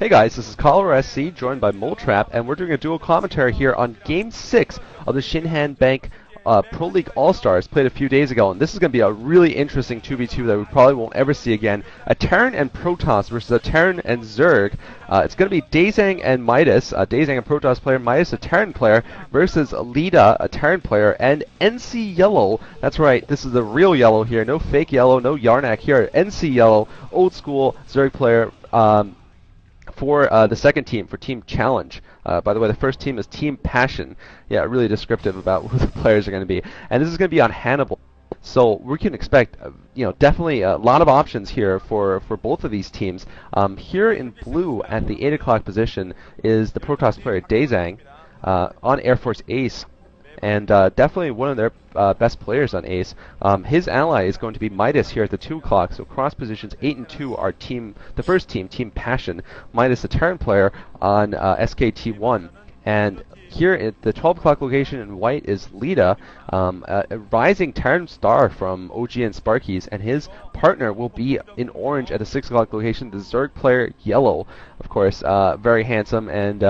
Hey guys, this is Cholera SC, joined by Moletrap, and we're doing a dual commentary here on Game 6 of the Shinhan Bank Pro League All-Stars, played a few days ago, and this is going to be a really interesting 2v2 that we probably won't ever see again. A Terran and Protoss versus a Terran and Zerg. It's going to be DaezanG and Midas, DaezanG a Protoss player, Midas a Terran player, versus Leta, a Terran player, and NC Yellow. That's right, this is the real yellow here, no fake yellow, no Yarnak here. NC Yellow, old school Zerg player. For the second team, for Team Challenge. By the way, the first team is Team Passion. Yeah, really descriptive about who the players are going to be. And this is going to be on Hannibal. So we can expect, definitely a lot of options here for both of these teams. Here in blue at the 8 o'clock position is the Protoss player DaezanG on Air Force Ace. And definitely one of their best players on Ace. His ally is going to be Midas here at the 2 o'clock, so cross positions 8 and 2 are the first team, Team Passion. Midas, the Terran player, on SKT1. And here at the 12 o'clock location in white is Leta, a rising Terran star from OG and Sparkies, and his partner will be in orange at the 6 o'clock location, the Zerg player Yellow. Of course, very handsome and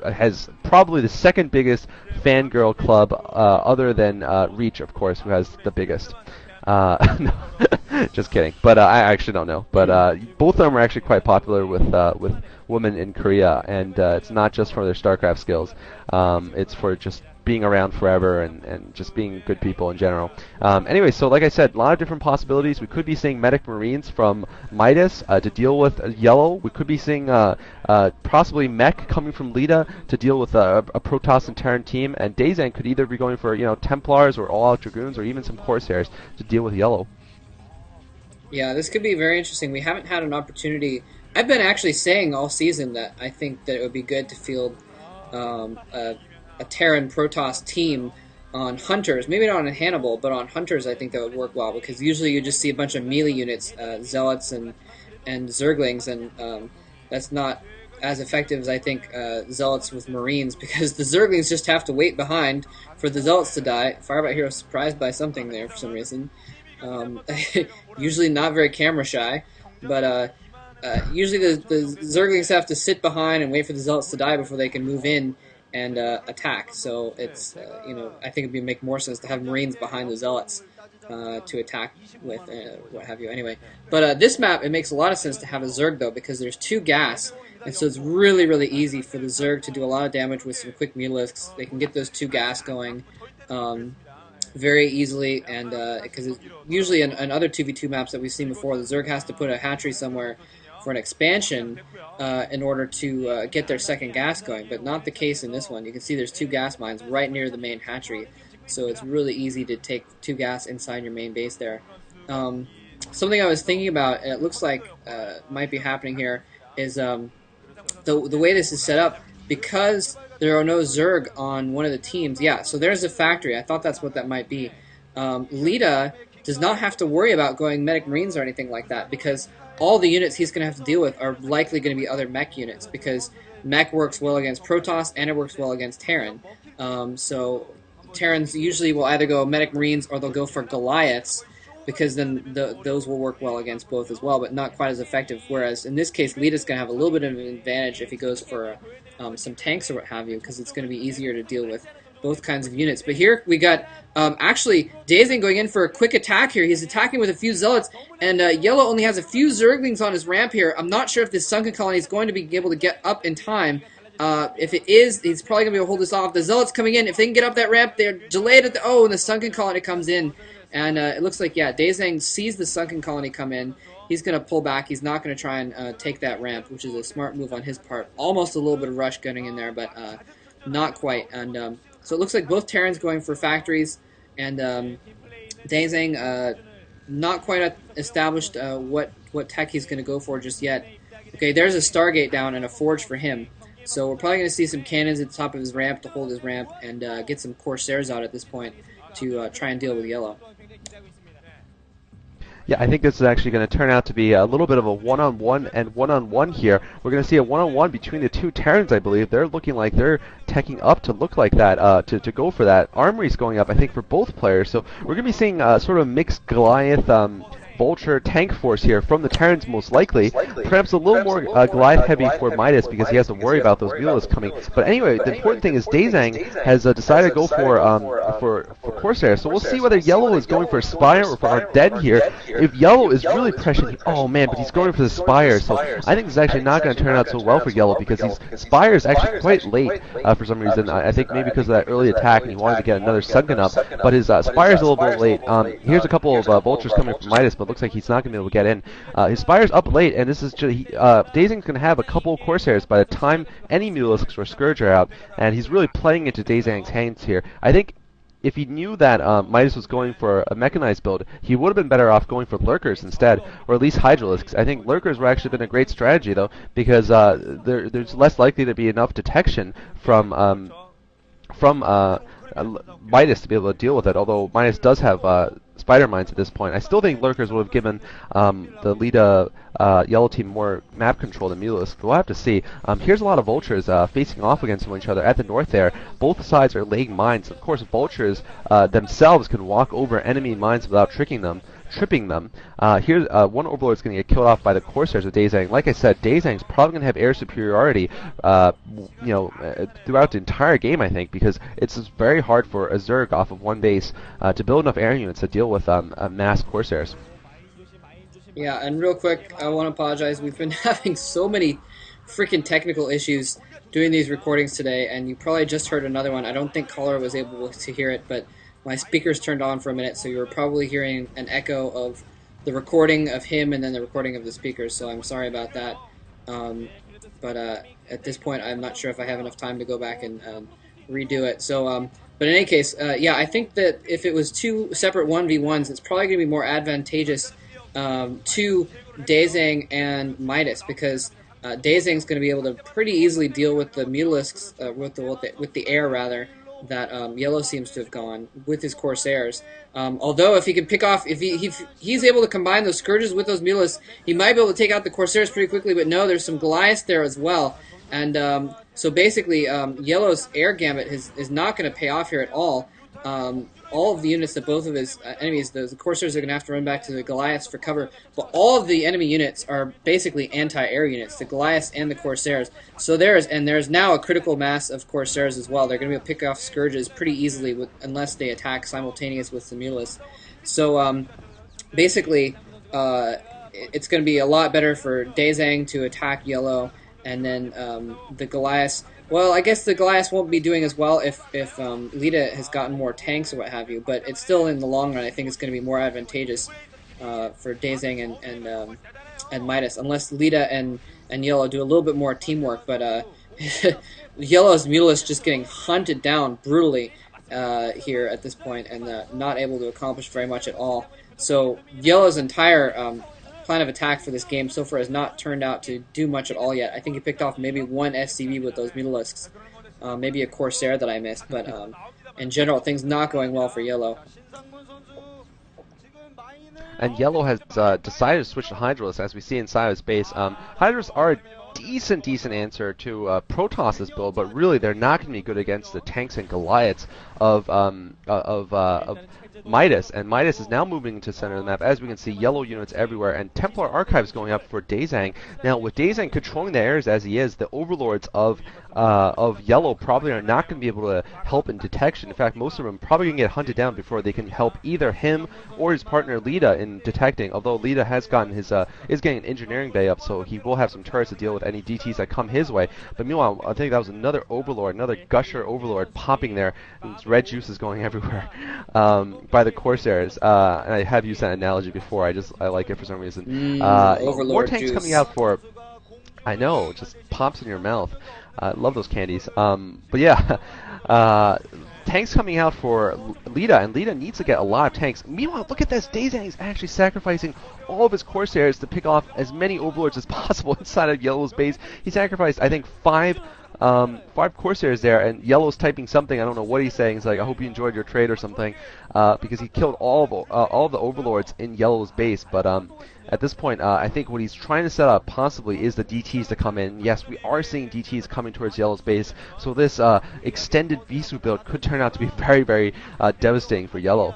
has probably the second biggest fangirl club other than Reach, of course, who has the biggest. No, just kidding. But I actually don't know. But both of them are actually quite popular with women in Korea, and it's not just for their StarCraft skills. It's for just being around forever and just being good people in general. Anyway, so like I said, a lot of different possibilities. We could be seeing Medic Marines from Midas to deal with Yellow. We could be seeing possibly Mech coming from Leta to deal with a Protoss and Terran team, and DaezanG could either be going for Templars or All-Out Dragoons or even some Corsairs to deal with Yellow. Yeah, this could be very interesting. We haven't had an opportunity. I've been actually saying all season that I think that it would be good to field a Terran Protoss team on Hunters. Maybe not on Hannibal, but on Hunters I think that would work well, because usually you just see a bunch of melee units, Zealots and Zerglings, and that's not as effective as I think Zealots with Marines, because the Zerglings just have to wait behind for the Zealots to die. Firebat Hero surprised by something there for some reason. Usually not very camera shy, but usually the Zerglings have to sit behind and wait for the Zealots to die before they can move in and attack. So it's I think it'd make more sense to have Marines behind the Zealots to attack with, what have you. Anyway, but this map, it makes a lot of sense to have a Zerg though, because there's 2 gas, and so it's really easy for the Zerg to do a lot of damage with some quick Mutalisks. They can get those 2 gas going very easily, and because usually in other 2v2 maps that we've seen before, the Zerg has to put a hatchery somewhere for an expansion in order to get their second gas going, but not the case in this one. You can see there's 2 gas mines right near the main hatchery, so it's really easy to take 2 gas inside your main base there. Something I was thinking about, and it looks like might be happening here, is the way this is set up, because there are no Zerg on one of the teams. Yeah, so there's a factory. I thought that's what that might be. Leta does not have to worry about going Medic Marines or anything like that, because all the units he's going to have to deal with are likely going to be other Mech units, because Mech works well against Protoss and it works well against Terran. So Terrans usually will either go Medic Marines or they'll go for Goliaths, because then those will work well against both as well, but not quite as effective. Whereas in this case, Leta's going to have a little bit of an advantage if he goes for some tanks or what have you, because it's going to be easier to deal with both kinds of units. But here we got actually DaezanG going in for a quick attack here. He's attacking with a few Zealots, and Yellow only has a few Zerglings on his ramp here. I'm not sure if this Sunken Colony is going to be able to get up in time. If it is, he's probably going to be able to hold this off. The Zealots coming in, if they can get up that ramp, they're delayed at the... Oh, and the Sunken Colony comes in. And it looks like, yeah, DaezanG sees the Sunken Colony come in. He's going to pull back. He's not going to try and take that ramp, which is a smart move on his part. Almost a little bit of rush getting in there, but not quite. And so it looks like both Terrans going for factories, and DaezanG not quite established what tech he's going to go for just yet. Okay, there's a Stargate down and a Forge for him. So we're probably going to see some cannons at the top of his ramp to hold his ramp, and get some Corsairs out at this point to try and deal with Yellow. Yeah, I think this is actually going to turn out to be a little bit of a one-on-one and one-on-one here. We're going to see a one-on-one between the 2 Terrans, I believe. They're looking like they're teching up to look like that, to go for that. Armory's going up, I think, for both players. So we're going to be seeing sort of a mixed Goliath Vulture tank force here from the Terrans most likely. Perhaps a little more Goliath heavy for Midas because he has to worry about those mules coming. But anyway, the important thing is DaezanG has decided to go for Corsair. So we'll see whether Yellow is going for Spire or for Undead here. If Yellow is really pressuring, oh man, but he's going for the Spire. So I think this is actually not going to turn out so well for Yellow because his Spire is actually quite late for some reason. I think maybe because of that early attack and he wanted to get another Sunken up. But his Spire is a little bit late. Here's a couple of Vultures coming from Midas, but looks like he's not going to be able to get in. His Spire's up late, and this is just, DaezanG's going to have a couple of Corsairs by the time any Mulisks or Scourge are out, and he's really playing into DaezanG's hands here. I think if he knew that Midas was going for a mechanized build, he would have been better off going for Lurkers instead, or at least Hydralisks. I think Lurkers would actually been a great strategy, though, because there's less likely to be enough detection from Midas to be able to deal with it, although Midas does have Spider Mines at this point. I still think Lurkers would have given the Leta Yellow team more map control than Mutalisk, but we'll have to see. Here's a lot of Vultures facing off against each other at the north there. Both sides are laying mines. Of course, Vultures themselves can walk over enemy mines without tripping them. Here's one Overlord's going to get killed off by the Corsairs of DaezanG. Like I said, DaezanG's probably going to have air superiority, throughout the entire game, I think, because it's just very hard for a Zerg off of one base to build enough air units to deal with mass Corsairs. Yeah, and real quick, I want to apologize. We've been having so many freaking technical issues doing these recordings today, and you probably just heard another one. I don't think Cholera was able to hear it, but my speakers turned on for a minute, so you were probably hearing an echo of the recording of him and then the recording of the speakers, so I'm sorry about that. But at this point, I'm not sure if I have enough time to go back and redo it. So, but in any case, yeah, I think that if it was two separate 1v1s, it's probably going to be more advantageous to DaezanG and Midas, because DaezanG's going to be able to pretty easily deal with the Mutalisks, with the air rather, that Yellow seems to have gone with his Corsairs. Although if he can pick off, if he's able to combine those Scourges with those Mulas, he might be able to take out the Corsairs pretty quickly, but no, there's some Goliaths there as well. And so basically, Yellow's air gambit is not going to pay off here at all. All of the units that both of his enemies, the Corsairs are going to have to run back to the Goliaths for cover, but all of the enemy units are basically anti-air units, the Goliaths and the Corsairs. So there's now a critical mass of Corsairs as well. They're going to be able to pick off Scourges pretty easily unless they attack simultaneous with the Mutalisks. So basically, it's going to be a lot better for DaezanG to attack Yellow, and then the Goliaths. Well, I guess the Goliaths won't be doing as well if Leta has gotten more tanks or what have you, but it's still, in the long run, I think it's going to be more advantageous for DaezanG and Midas, unless Leta and Yellow do a little bit more teamwork. But Yellow's Mutalisk just getting hunted down brutally here at this point, and not able to accomplish very much at all. So Yellow's entire plan of attack for this game so far has not turned out to do much at all yet. I think he picked off maybe one SCV with those Mutalisks, maybe a Corsair that I missed, but in general, things not going well for Yellow. And Yellow has decided to switch to Hydralisks, as we see inside his base. Hydralisks are a decent answer to Protoss's build, but really they're not going to be good against the tanks and Goliaths of Midas, and Midas is now moving to the center of the map. As we can see, Yellow units everywhere, and Templar Archives going up for DaezanG. Now, with DaezanG controlling the airs as he is, the Overlords of Yellow probably are not going to be able to help in detection. In fact, most of them probably going to get hunted down before they can help either him or his partner Leta in detecting. Although Leta has gotten his is getting an engineering bay up, so he will have some turrets to deal with any DTs that come his way. But meanwhile, I think that was another Overlord, another Gusher Overlord popping there, and its red juice is going everywhere. By the Corsairs, and I have used that analogy before. I like it for some reason. Overlord more tanks juice coming out for. I know, it just pops in your mouth. Love those candies. But yeah, tanks coming out for Leta, and Leta needs to get a lot of tanks. Meanwhile, look at this. DaezanG is actually sacrificing all of his Corsairs to pick off as many Overlords as possible inside of Yellow's base. He sacrificed, I think, five Corsairs there, and Yellow's typing something. I don't know what he's saying. He's like, I hope you enjoyed your trade or something, because he killed all of the Overlords in Yellow's base. But at this point, I think what he's trying to set up possibly is the DTs to come in. Yes, we are seeing DTs coming towards Yellow's base, so this extended Visu build could turn out to be very, very devastating for Yellow.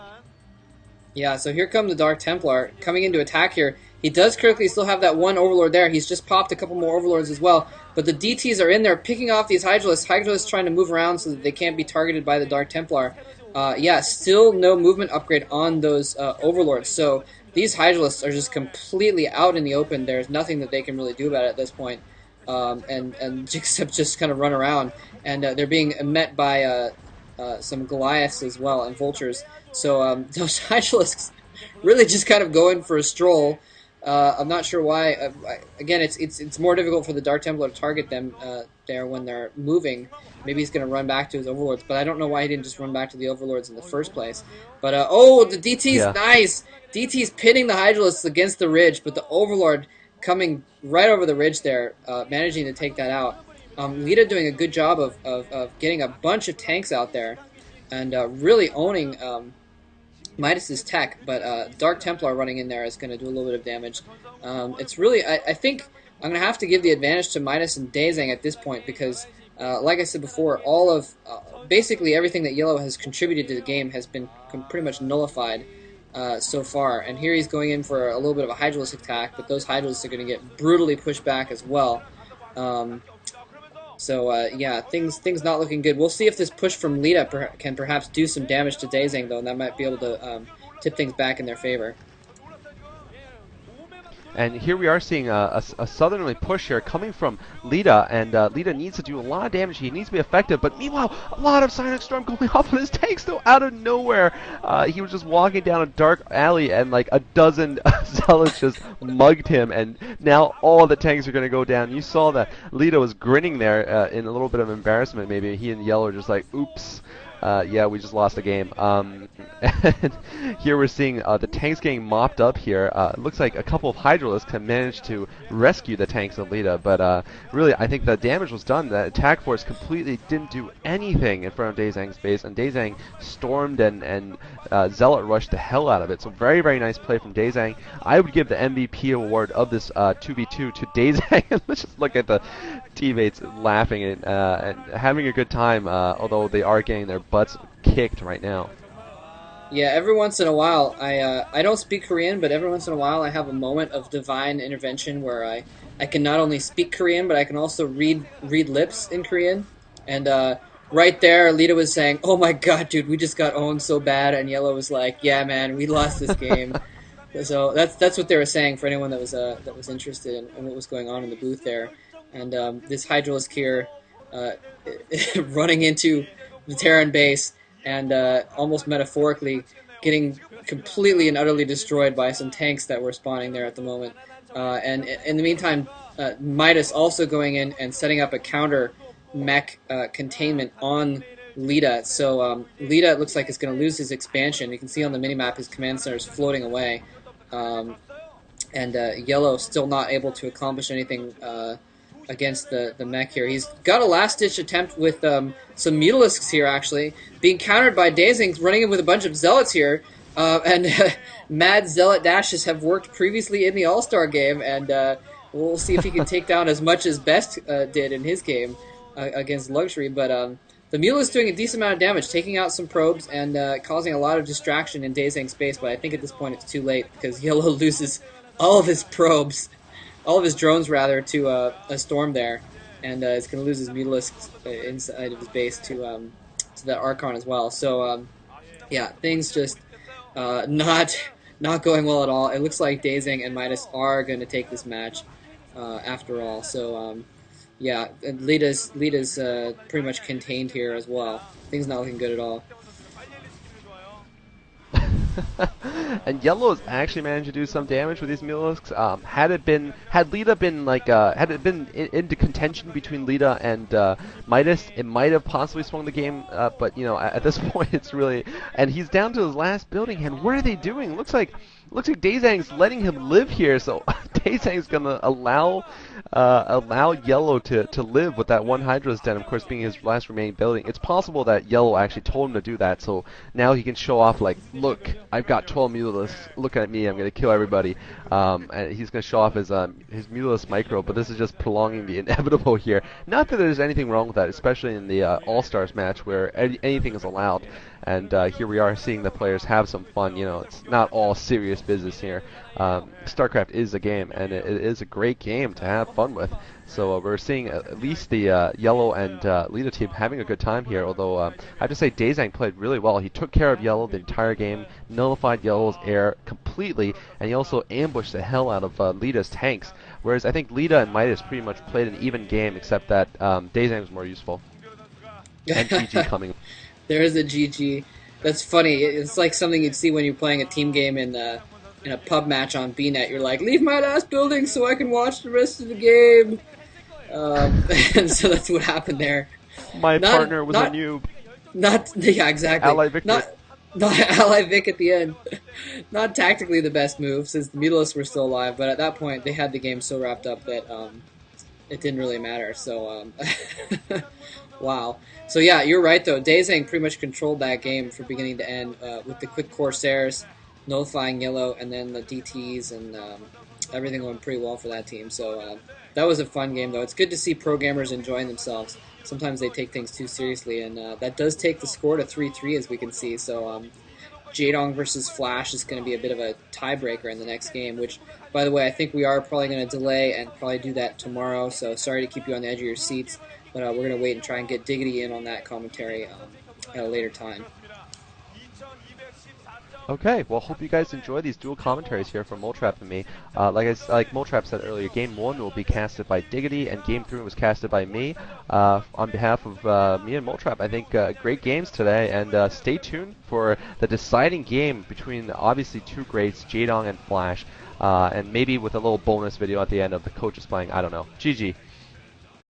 Yeah, so here come the Dark Templar coming into attack here. He does critically still have that one Overlord there. He's just popped a couple more Overlords as well. But the DTs are in there picking off these Hydralisks. Hydralisks trying to move around so that they can't be targeted by the Dark Templar. Yeah, still no movement upgrade on those Overlords. So these Hydralisks are just completely out in the open. There's nothing that they can really do about it at this point. And except just kind of run around. And they're being met by some Goliaths as well and Vultures. So those Hydralisks really just kind of going for a stroll. I'm not sure why. Again, it's more difficult for the Dark Templar to target them there when they're moving. Maybe he's going to run back to his Overlords, but I don't know why he didn't just run back to the Overlords in the first place. But oh, the DT's nice. DT's pinning the Hydralisks against the ridge, but the Overlord coming right over the ridge there, managing to take that out. Leta doing a good job of getting a bunch of tanks out there and really owning Midas's tech, but Dark Templar running in there is going to do a little bit of damage. It's really, I think I'm going to have to give the advantage to Midas and DaezanG at this point because, like I said before, all of basically everything that Yellow has contributed to the game has been pretty much nullified so far. And here he's going in for a little bit of a Hydralisk attack, but those Hydralisks are going to get brutally pushed back as well. Yeah, things not looking good. We'll see if this push from Leta can perhaps do some damage to DaezanG, though, and that might be able to tip things back in their favor. And here we are seeing a southerly push here coming from Leta, and Leta needs to do a lot of damage. He needs to be effective, but meanwhile, a lot of Sonic Storm going off on his tanks, though, out of nowhere. He was just walking down a dark alley, and like a dozen Zealots just mugged him, and now all the tanks are going to go down. You saw that Leta was grinning there in a little bit of embarrassment. Maybe he and Yellow are just like, oops. Yeah, we just lost the game. And here we're seeing the tanks getting mopped up here. It looks like a couple of Hydralisks have managed to rescue the tanks of Leta, but really, I think the damage was done. The attack force completely didn't do anything in front of DaezanG's base, and DaezanG stormed and Zealot rushed the hell out of it. So very, very nice play from DaezanG. I would give the MVP award of this 2v2 to DaezanG. Let's just look at the teammates laughing and having a good time, although they are getting their butts kicked right now. Yeah, every once in a while, I don't speak Korean, but every once in a while I have a moment of divine intervention where I can not only speak Korean, but I can also read lips in Korean. And right there, Leta was saying, "Oh my god, dude, we just got owned so bad," and Yellow was like, "Yeah, man, we lost this game." So that's what they were saying for anyone that was interested in what was going on in the booth there. And this Hydralisk here running into the Terran base and almost metaphorically getting completely and utterly destroyed by some tanks that were spawning there at the moment. And in the meantime, Midas also going in and setting up a counter mech containment on Leta. So Leta, it looks like, is going to lose his expansion. You can see on the minimap his command center is floating away. And Yellow still not able to accomplish anything against the mech here. He's got a last-ditch attempt with some Mutalisks here, actually, being countered by DaezanG, running in with a bunch of Zealots here, and Mad Zealot dashes have worked previously in the All-Star game, and we'll see if he can take down as much as Best did in his game against Luxury, but the Mutalisk doing a decent amount of damage, taking out some probes and causing a lot of distraction in DaezanG's base, but I think at this point it's too late, because Yellow loses all of his probes, all of his drones rather, to a storm there, and is going to lose his Mutalisks inside of his base to the Archon as well. So yeah, things just not going well at all. It looks like DaezanG and Midas are going to take this match after all. So yeah, and Leta's pretty much contained here as well. Things not looking good at all. And Yellow has actually managed to do some damage with these Mutalisks. Had Leta been like, had it been into contention between Leta and Midas, it might have possibly swung the game. But you know, at this point, it's really, and he's down to his last building. And what are they doing? Looks like Looks like DaezanG's letting him live here, so DaezanG's gonna allow Yellow to live with that one Hydra's Den, of course, being his last remaining building. It's possible that Yellow actually told him to do that, so now he can show off like, look, I've got 12 Mutas. Look at me, I'm gonna kill everybody. And he's gonna show off his Mutalist micro, but this is just prolonging the inevitable here. Not that there's anything wrong with that, especially in the All Stars match where anything is allowed. And here we are seeing the players have some fun. You know, it's not all serious business here. StarCraft is a game, and it is a great game to have fun with. So we're seeing at least the Yellow and Leta team having a good time here, although I have to say DaezanG played really well. He took care of Yellow the entire game, nullified Yellow's air completely, and he also ambushed the hell out of Leta's tanks, whereas I think Leta and Midas pretty much played an even game, except that DaezanG was more useful. And GG coming. There is a GG. That's funny. It's like something you'd see when you're playing a team game in a pub match on BNet. You're like, leave my last building so I can watch the rest of the game. And so that's what happened there. My partner was a noob. Yeah, exactly. Ally Vic. Not Ally Vic at the end. Not tactically the best move since the Mutalists were still alive, but at that point they had the game so wrapped up that it didn't really matter. So wow. So yeah, you're right though. DaezanG pretty much controlled that game from beginning to end with the quick Corsairs, nullifying Yellow, and then the DTs, and everything went pretty well for that team. So that was a fun game though. It's good to see programmers enjoying themselves. Sometimes they take things too seriously, and that does take the score to 3-3 as we can see. So DaezanG versus Flash is going to be a bit of a tiebreaker in the next game, which, by the way, I think we are probably going to delay and probably do that tomorrow. So sorry to keep you on the edge of your seats. But we're going to wait and try and get Diggity in on that commentary at a later time. Okay, well, hope you guys enjoy these dual commentaries here from Moletrap and me. Like Moletrap said earlier, Game 1 will be casted by Diggity, and Game 3 was casted by me. On behalf of me and Moletrap, I think great games today, and stay tuned for the deciding game between obviously two greats, DaezanG and Flash, and maybe with a little bonus video at the end of the coaches playing, I don't know. GG.